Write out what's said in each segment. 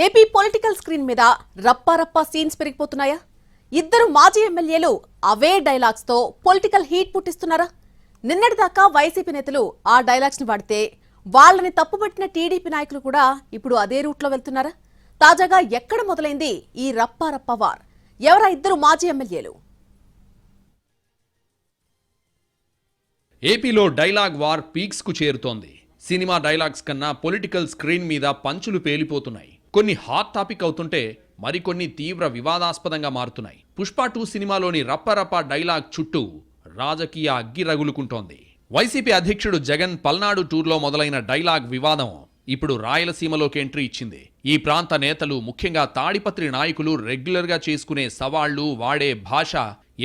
AP political screen మీద రప్పారప్పా scenes పెరిగిపోతున్నాయా? ఇద్దరు మాజీ ఎమ్మెల్యేలు అవే డైలాగ్స్ తో పొలిటికల్ హీట్ పుట్టిస్తున్నారా? నిన్నటిదాకా వైసీపీ నేతలు ఆ డైలాగ్స్ ని వాడితే వాళ్ళని తప్పుపట్టిన టీడీపీ నాయకులు కూడా ఇప్పుడు అదే రూట్ లో వెళ్తున్నారా? తాజాగా ఎక్కడ మొదలైంది ఈ రప్పారప్పా వార్? ఎవరా ఇద్దరు మాజీ ఎమ్మెల్యేలు? ఏపీలో డైలాగ్ వార్ పీక్స్ కు చేరుతోంది. సినిమా డైలాగ్స్ కన్నా పొలిటికల్ స్క్రీన్ మీద పంచులు పేలిపోతున్నాయి. కొన్ని హాట్ టాపిక్ అవుతుంటే మరికొన్ని తీవ్ర వివాదాస్పదంగా మారుతున్నాయి. పుష్ప 2 సినిమాలోని రప్పరప్ప డైలాగ్ చుట్టూ రాజకీయ అగ్గి రగులుకుంటోంది. వైసీపీ అధ్యక్షుడు జగన్ పల్నాడు టూర్లో మొదలైన డైలాగ్ వివాదం ఇప్పుడు రాయలసీమలోకి ఎంట్రీ ఇచ్చింది. ఈ ప్రాంత నేతలు, ముఖ్యంగా తాడిపత్రి నాయకులు రెగ్యులర్గా చేసుకునే సవాళ్లు, వాడే భాష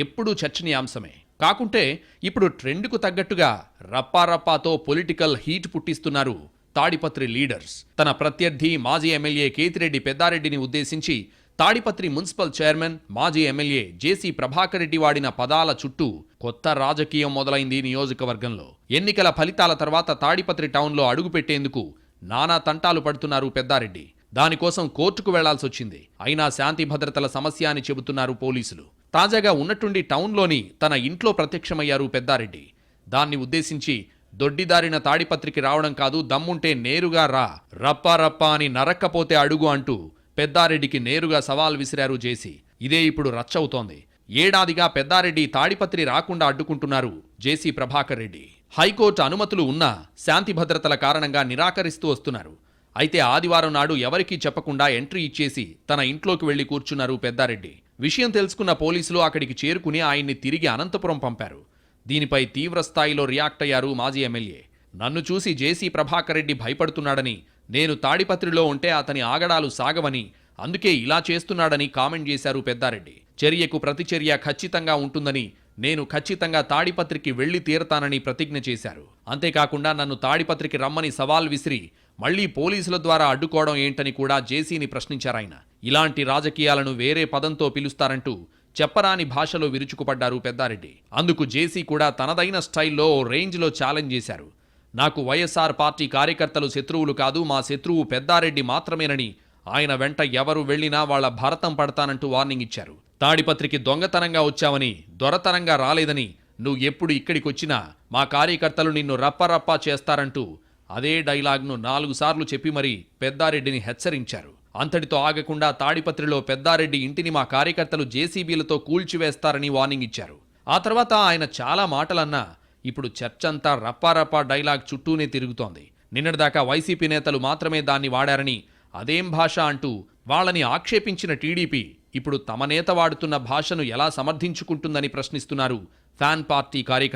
ఎప్పుడూ చర్చనీయాంశమే. కాకుంటే ఇప్పుడు ట్రెండ్కు తగ్గట్టుగా రప్పారప్పాతో పొలిటికల్ హీట్ పుట్టిస్తున్నారు తాడిపత్రి లీడర్స్. తన ప్రత్యర్థి మాజీ ఎమ్మెల్యే కేతిరెడ్డి పెద్దారెడ్డిని ఉద్దేశించి తాడిపత్రి మున్సిపల్ చైర్మన్, మాజీ ఎమ్మెల్యే జేసీ ప్రభాకర్ రెడ్డి వాడిన పదాల చుట్టూ కొత్త రాజకీయం మొదలైంది నియోజకవర్గంలో. ఎన్నికల ఫలితాల తర్వాత తాడిపత్రి టౌన్లో అడుగుపెట్టేందుకు నానా తంటాలు పడుతున్నారు పెద్దారెడ్డి. దానికోసం కోర్టుకు వెళ్లాల్సొచ్చింది. అయినా శాంతి భద్రతల సమస్య అని చెబుతున్నారు పోలీసులు. తాజాగా ఉన్నట్టుండి టౌన్లోని తన ఇంట్లో ప్రత్యక్షమయ్యారు పెద్దారెడ్డి. దాన్ని ఉద్దేశించి దొడ్డిదారిన తాడిపత్రికి రావడం కాదు, దమ్ముంటే నేరుగా రా, రప్పారప్పా అని నరక్కపోతే అడుగు అంటూ పెద్దారెడ్డికి నేరుగా సవాల్ విసిరారు జేసీ. ఇదే ఇప్పుడు రచ్చవుతోంది. ఏడాదిగా పెద్దారెడ్డి తాడిపత్రి రాకుండా అడ్డుకుంటున్నారు జేసీ ప్రభాకర్ రెడ్డి. హైకోర్టు అనుమతులు ఉన్నా శాంతి భద్రతల కారణంగా నిరాకరిస్తూ వస్తున్నారు. అయితే ఆదివారం నాడు ఎవరికీ చెప్పకుండా ఎంట్రీ ఇచ్చేసి తన ఇంట్లోకి వెళ్లి కూర్చున్నారు పెద్దారెడ్డి. విషయం తెలుసుకున్న పోలీసులు అక్కడికి చేరుకుని ఆయన్ని తిరిగి అనంతపురం పంపారు. దీనిపై తీవ్రస్థాయిలో రియాక్ట్ అయ్యారు మాజీ ఎమ్మెల్యే. నన్ను చూసి జేసీ ప్రభాకర్ రెడ్డి భయపడుతున్నాడని, నేను తాడిపత్రిలో ఉంటే అతని ఆగడాలు సాగవని, అందుకే ఇలా చేస్తున్నాడని కామెంట్ చేశారు పెద్దారెడ్డి. చర్యకు ప్రతిచర్య ఖచ్చితంగా ఉంటుందని, నేను ఖచ్చితంగా తాడిపత్రికి వెళ్లి తీరతానని ప్రతిజ్ఞ చేశారు. అంతేకాకుండా నన్ను తాడిపత్రికి రమ్మని సవాల్ విసిరి మళ్లీ పోలీసుల ద్వారా అడ్డుకోవడం ఏంటని కూడా జేసీని ప్రశ్నించారాయన. ఇలాంటి రాజకీయాలను వేరే పదంతో పిలుస్తారంటూ చెప్పరాని భాషలో విరుచుకుపడ్డారు పెద్దారెడ్డి. అందుకు జేసీ కూడా తనదైన స్టైల్లో ఓ రేంజ్లో ఛాలెంజ్ చేశారు. నాకు వైఎస్ఆర్ పార్టీ కార్యకర్తలు శత్రువులు కాదు, మా శత్రువు పెద్దారెడ్డి మాత్రమేనని, ఆయన వెంట ఎవరు వెళ్లినా వాళ్ల భరతం పడతానంటూ వార్నింగ్ ఇచ్చారు. తాడిపత్రికి దొంగతనంగా వచ్చావని, దొరతనంగా రాలేదని, నువ్వు ఎప్పుడు ఇక్కడికొచ్చినా మా కార్యకర్తలు నిన్ను రప్పరప్పా చేస్తారంటూ అదే డైలాగ్ను 4 సార్లు చెప్పి మరీ పెద్దారెడ్డిని హెచ్చరించారు. అంతటితో ఆగకుండా తాడిపత్రిలో పెద్దారెడ్డి ఇంటిని మా కార్యకర్తలు జేసీబీలతో కూల్చివేస్తారని వార్నింగ్ ఇచ్చారు. ఆ తర్వాత ఆయన చాలా మాటలన్నా ఇప్పుడు చర్చంతా రప్పారప్పా డైలాగ్ చుట్టూనే తిరుగుతోంది. నిన్నటిదాకా వైసీపీ నేతలు మాత్రమే దాన్ని వాడారని, అదేం భాష అంటూ వాళ్ళని ఆక్షేపించిన టీడీపీ ఇప్పుడు తమ నేత వాడుతున్న భాషను ఎలా సమర్థించుకుంటుందని ప్రశ్నిస్తున్నారు ఫ్యాన్ పార్టీ కార్యకర్తలు.